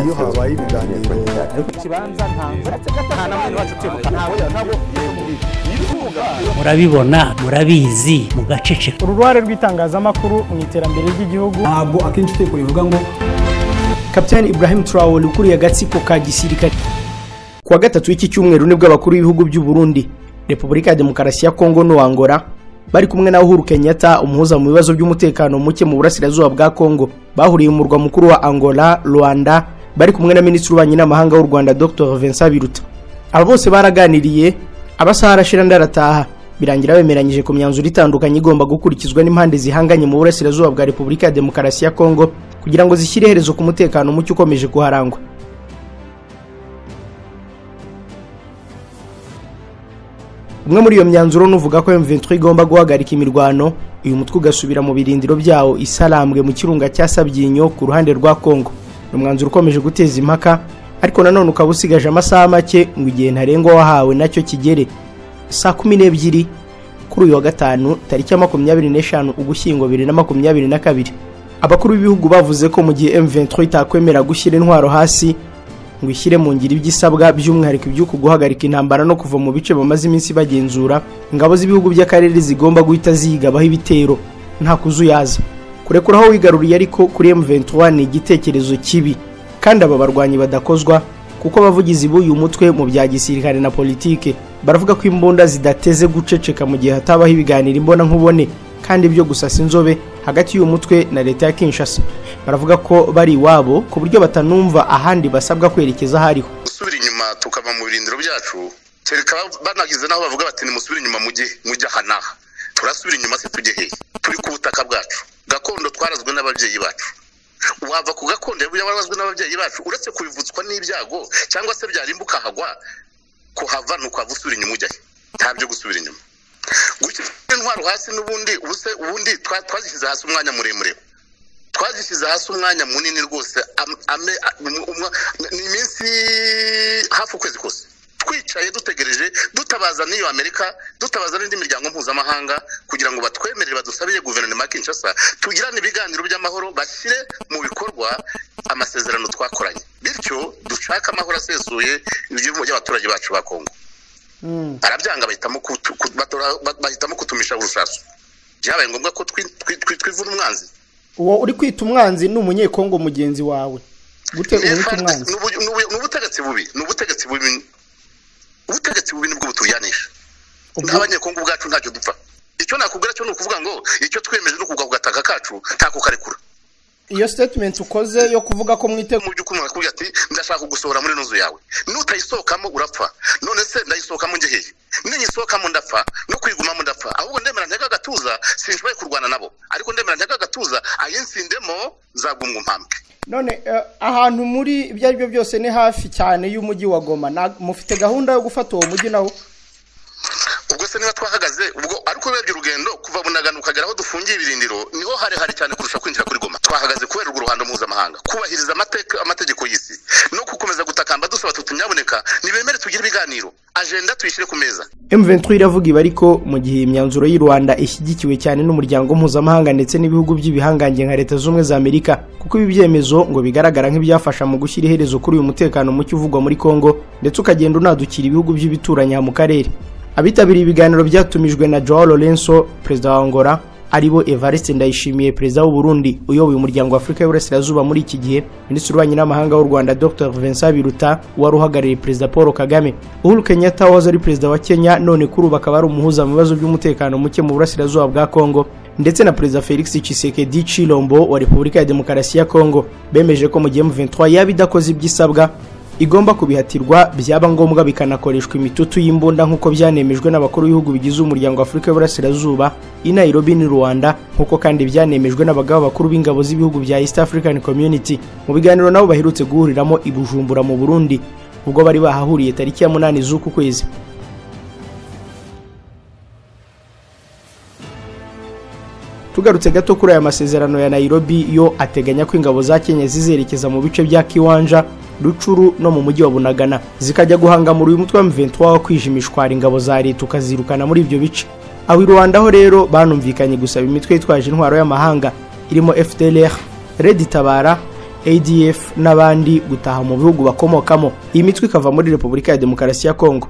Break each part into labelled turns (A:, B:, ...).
A: iyo habaye ibiganiro
B: murabibona murabizi mugaceceka.
C: Uruhare rw'itangazamakuru mu iterambere ry'igihugu
D: ntabwo akenshi iteko rivuga ngo
E: Kapiteni Ibrahim Traoré ukuriye agatsiko ka gisirikare kuwa gatatu w'iki cyumweru nibwo abakuru b'ibihugu by'u Burundi, Repubulika ya Demokarasi ya Kongo no Angola bari kumwe na Uhuru Kenyatta umuhuza mu bibazo by'umutekano muke mu burasirazuba bwa Kongo bahuriye mu murwa mukuru wa Angola, Rwanda, bari kumwe na Minisitiri w'Ububanyi n'Amahanga w'u Rwanda Dr Vincent Biruta. Aba bose baraganiriye, abasaha arashira ndarataha birangira bemeranyije ku myanzuro itandukanye igomba gukurikizwa n'impande zihanganye mu burasirazuba bwa Repubulika ya Demokarasi ya Kongo kugira ngo zishyire iherezo ku mutekano muke ukomeje kuharangwa. Umwe muri iyo myanzuro nuvuga ko M23 igomba guhagarika imirwano, uyu mutwe ugasubira mu birindiro byawo Isalambwe mu kirunga cya Sabyinyo ku ruhande rwa Kongo. Umwanzuro ukomeje guteza impaka, ariko nanone ukaba usigaje amasaha make ngo igihe ntarengwa wahawe nacyo kigere. Saa 12 kuri uyu wa gatanu tariki ya 25 Ugushyingo 2022, abakuru b'ibihugu bavuze ko mu gihe M23 itakwemera gushyira intwaro hasi ngo ishyire mu ngiro iby'isabwa by'umwihariko iby'uko guhagarika intambara no kuva mu bice bamaze iminsi bagenzura, ingabo z'ibihugu by'akarere zigomba guhita zigabaho ibitero nta kuzuyaza. Kurekuraho wigaruriye ariko kuri M23 ni igitekerezo kibi, kandi aba barwanyi badakozwa kuko abavugizi b'uyu mutwe mu bya gisirikare na politike baravuga ko imbunda zidateze guceceka mu gihe hatabaho ibiganiro imbona nkubone kandi byo gusasa inzobe hagati y'uyu mutwe na leta ya Kinshasa. Baravuga ko bari iwabo ku buryo batanumva ahandi basabwa kwerekeza hariho.
F: Musubira inyuma tukava mu birindiro byacu, kereka banagize naho bavuga bati ni musubira inyuma mujye hanaha. Turasubira inyuma se tujye he? Turi ku butaka bwacu gakondo twarazwe n'ababyeyi bacu. Wava ku gakondo yabarazwe n'ababyeyi bacu uretse kubivutswa n'ibyago cyangwa se byarimbuka hagwa kuhava no kwavusubira inyuma ujye. Ntabyo gusubira inyuma. Gukira intwaro hasi ubundi twazishyize hasi umwanya muremure. Twazishyize hasi umwanya munini rwose ni iminsi hafi ukwezi kose twicaye dutegereje dutabaza n'iyo Amerika, dutabaza n'indi miryango mpuzamahanga kugira ngo batwemerere badusabire guverinoma ya Kinshasa tugirane ibiganiro by'amahoro bashyire mu bikorwa amasezerano twakoranye, bityo dushaka amahoro asesuye y'abaturage bacu ba Kongo. Arabyanga bahitamo kutumisha urusasu. Byabaye ngombwa ko twivuna umwanzi.
E: Uwo uri kwita umwanzi ni umunyekongo mugenzi wawe. Gute uri kwita umwanzi?
F: N'ubutegetsi bubi. Ubutegetsi bubi nibwo butuyanisha. N'abanyekongo bwacu ntacyo dupfa. Icyo nakubwira cyo nukuvuga ngo icyo twemeje no kugwa kugataka kacu ntako karekura.
E: Iyo statement ukoze yo kuvuga ko mwitego
F: mu by'ukuri nakubwira ati ndashaka gusohora muri nuzu yawe. Nutayisohokamo urapfa. None se ndayisohokamo nge hehe? Ninyisohokamo ndapfa no kwigumamo ndapfa. Ahubwo ndemera ntega gatuza sinshoboye kurwana nabo. Ariko ndemera ntega gatuza ayinsindemo nzagumwa mpambwe.
E: None ahantu muri ibyo ari byo byose ni hafi cyane y'umujyi wa Goma. Mufite gahunda yo gufata uwo mujyi nawo?
F: Ubwo se niba twahagaze ubwo ariko urebye urugendo kuva Bunagana ukagera aho dufungiye ibirindiro niho hari cyane kurusha kwinjira kuri Goma. Twahagaze kubera urwo ruhando mpuzamahanga kubahiriza amategeko y'isi no gukomeza gutakamba dusaba tutunyaboneka nibemere tugira ibiganiro agenda tuyishyire ku meza.
E: M23 iravuga ibi ariko mu gihe imyanzuro y'u Rwanda ishyigikiwe cyane n'umuryango mpuzamahanga ndetse n'ibihugu by'ibihangange nka Leta z'Ubumwe za Amerika, kuko ibi byemezo ngo bigaragara nk'ibyafasha mu gushyira iherezo kuri uyu mutekano muke uvugwa muri Kongo ndetse ukagenda unadukira ibihugu by'ibituranyi mu karere. Abitabiriye ibiganiro byatumijwe na Joao Lourenço, perezida wa Angola, aribo Evariste Ndayishimiye, perezida w'u Burundi uyoboye umuryango wa Afrika y'Uburasirazuba muri iki gihe, Minisitiri w'Ububanyi n'Amahanga w'u Rwanda Dr Vincent Biruta, wari uhagarariye perezida Paul Kagame, Uhuru Kenyatta wahoze ari perezida wa Kenya none kuri ubu akaba ari umuhuza mu bibazo by'umutekano muke mu burasirazuba bwa Kongo, ndetse na perezida Felix Tshisekedi Tshilombo wa Repubulika ya Demokarasi ya Kongo. Bemeje ko mu gihe M23 yaba idakoze iby'isabwa igomba kubihatirwa, byaba ngombwa bikanakoreshwa imitutu y'imbunda nk'uko byanemejwe n'abakuru b'ibihugu bigize umuryango wa Afrika y'Uburasirazuba i Nairobi ni Rwanda, nk'uko kandi byanemejwe n'abagaba bakuru b'ingabo z'ibihugu bya East African Community mu biganiro nabo baherutse guhuriramo i Bujumbura mu Burundi ubwo bari bahahuriye tariki ya 8 z'uku kwezi. Tugarutse gato kuri aya masezerano ya Nairobi, yo ateganya ko ingabo za Kenya zizerekeza mu bice bya Kiwanja, Rucuru no mu mujyi wa Bunagana zikajya guhangamura uyu mutwe wa M23 wa kwijimishwara ingabo za leta ukazirukana muri ibyo bice. Aho i Rwanda ho rero banumvikanye gusaba imitwe yitwaje intwaro y'amahanga irimo FDLR, Red Tabara, ADF n'abandi gutaha mu bihugu bakomokamo. Iyi mitwe ikava muri Repubulika ya Demokarasi ya Kongo.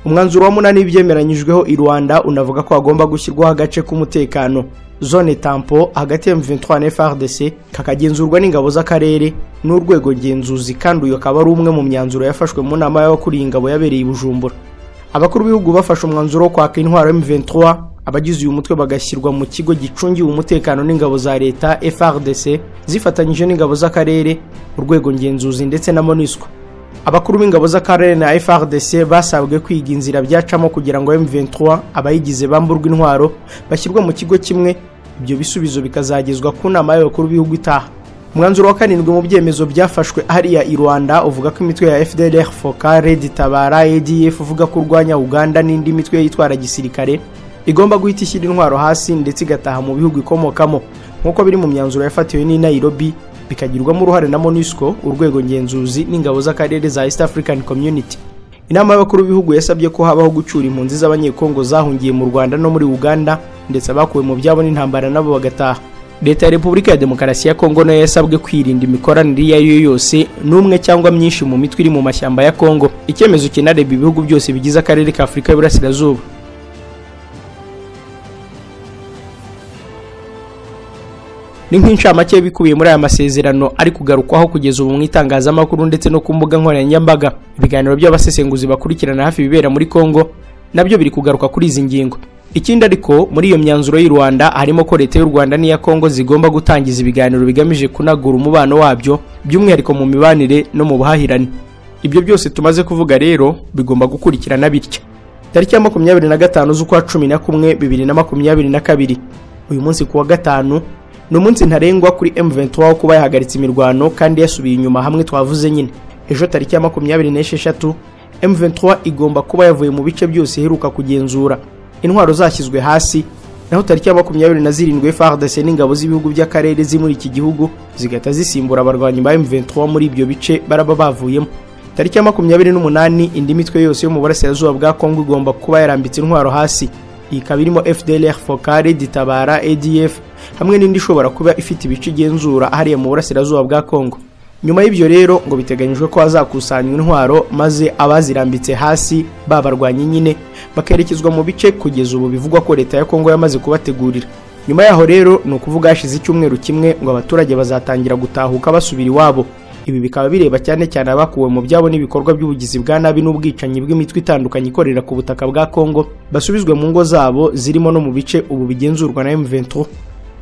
E: Umwanzuro wa munani w'ibyemeranyijweho i Rwanda unavuga ko hagomba gushyirwaho agace k'umutekano zone tampo hagati ya M23 na FARDC kakagenzurwa n'ingabo z'akarere n'urwego ngenzuzi, kandi uyu akaba ari umwe mu myanzuro yafashwe mu nama y'abakuriye ingabo yabereye i Bujumbura. Abakuru b'ibihugu bafashe umwanzuro wo kwaka intwaro M23, abagize uyu mutwe bagashyirwa mu kigo gicungiwe umutekano n'ingabo za leta FARDC zifatanyije n'ingabo z'akarere, urwego ngenzuzi ndetse na MONUSCO. Abakuru b'ingabo z'akarere na FARDC basabwe kwiga inzira byacamo kugira ngo M23 abayigize bamburwe intwaro bashyirwa mu kigo kimwe. Ibyo bisubizo bikazagezwa ku nama y'abakuru b'ibihugu itaha. Umwanzuro wa karindwi mu byemezo byafashwe hariya i Rwanda uvuga ko imitwe ya FDLR, FOCA, Red Tabara, ADF uvuga ko urwanya Uganda n'indi mitwe yitwara gisirikare igomba guhita ishyira intwaro hasi ndetse igataha mu bihugu ikomokamo, nk'uko biri mu myanzuro yafatiwe n'i Nairobi, bikagirwamo uruhare na MONUSCO, urwego ngenzuzi n'ingabo z'akarere za East African Community. Inama y'abakuru b'ibihugu yasabye ko habaho gucyura impunzi z'abanyekongo zahungiye mu Rwanda no muri Uganda ndetse abakuwe mu byabo n'intambara nabo bagataha. Leta ya Repubulika ya Demokarasi ya Kongo nayo yasabwe kwirinda imikoranire iyo ari yo yose n'umwe cyangwa myinshi mu mitwe iri mu mashyamba ya Kongo, icyemezo kinareba ibihugu byose bigize akarere ka Afurika y'Iburasirazuba. Ni nk'incamake bikubiye muri aya masezerano ari kugarukwaho kugeza ubu mu itangazamakuru ndetse no ku mbuga nkoranyambaga. Ibiganiro by'abasesenguzi bakurikirana hafi ibibera muri Kongo nabyo biri kugaruka kuri izi ngingo. Ikindi ariko muri iyo myanzuro y'u Rwanda harimo ko leta y'u Rwanda n'iya Kongo zigomba gutangiza ibiganiro bigamije kunagura umubano wabyo, by'umwihariko mu mibanire no mu buhahirane. Ibyo byose tumaze kuvuga rero bigomba gukurikirana bityo. Tariki ya 25 z'ukwa 11 2022, uyu munsi kuwa gatanu, ni umunsi ntarengwa kuri M23 kuba yahagaritse imirwano kandi yasubiye inyuma hamwe twavuze nyine. Ejo tariki ya 26 M23 igomba kuba yavuye mu bice byose iheruka kugenzura, intwaro zashyizwe hasi, naho tariki ya 27 FARDC n'ingabo z'ibihugu by'akarere zimuri iki gihugu zigata zisimbura abarwanyi ba M23 muri ibyo bice baraba bavuyemo. Tariki ya 28 indi mitwe yose yo mu burasirazuba bwa Kongo igomba kuba yarambitse intwaro hasi. Iyi ikaba irimo FDLR, FOCA, Red Tabara, ADF hamwe n'indi ishobora kuba ifite ibice igenzura hariya mu burasirazuba bwa Kongo. Nyuma y'ibyo rero ngo biteganyijwe ko hazakusanywa intwaro maze abazirambitse hasi babarwanye nyine bakerekezwa mu bice kugeza ubu bivugwa ko leta ya Kongo yamaze kubategurira. Nyuma yaho rero ni ukuvuga hashize icyumweru kimwe ngo abaturage bazatangira gutahuka basubira iwabo. Ibi bikaba bireba cyane cyane abakuwe mu byabo n'ibikorwa by'ubugizi bwa nabi n'ubwicanyi bw'imitwe itandukanye ikorera ku butaka bwa Kongo, basubizwe mu ngo zabo zirimo no mu bice ubu bigenzurwa na M23.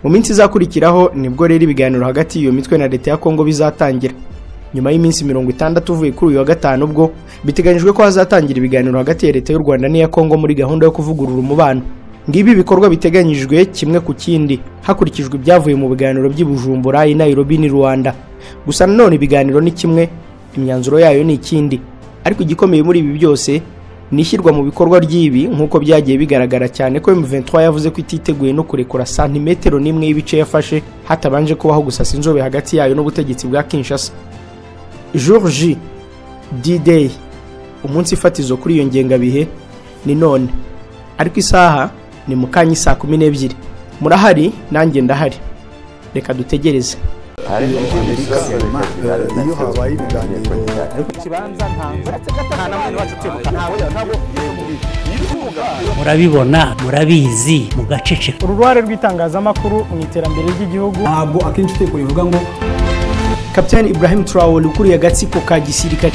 E: Mu minsi izakurikiraho nibwo rero ibiganiro hagati y'iyo mitwe na leta ya Kongo bizatangira. Nyuma y'iminsi 60 uvuye kuri uyu wa gatanu ubwo biteganyijwe ko hazatangira ibiganiro hagati ya leta y'u Rwanda n'iya Kongo muri gahunda yo kuvugurura umubano. Ngibi bikorwa biteganyijwe kimwe ku kindi hakurikijwe ibyavuye mu biganiro by'i Bujumbura, i Nairobi n'i Rwanda. Gusa nanone ibiganiro ni kimwe, imyanzuro yayo ni ikindi, ariko igikomeye muri ibi byose nishyirwa mu bikorwa ry'ibi nk'uko byagiye bigaragara cyane ko M23 yavuze ko ititeguye no kurekura santimetero n'imwe y'ibice yafashe hatabanje kubaho gusasa inzobe hagati yayo n'ubutegetsi bwa Kinshasa. Jour J, D-Day, umunsi fatizo kuri iyo ngengabihe ni none, ariko isaha ni mu kanya saa 12. Murahari nanjye ndahari, reka dutegereze.
A: iyo habaye ibiganiro
B: murabibona, murabizi, mugaceceka.
C: Uruhare rw'itangazamakuru mu iterambere ry'igihugu
D: ntabwo akenshi iteko rivuga ngo
E: Kapiteni Ibrahim Traoré ukuriye agatsiko ka gisirikare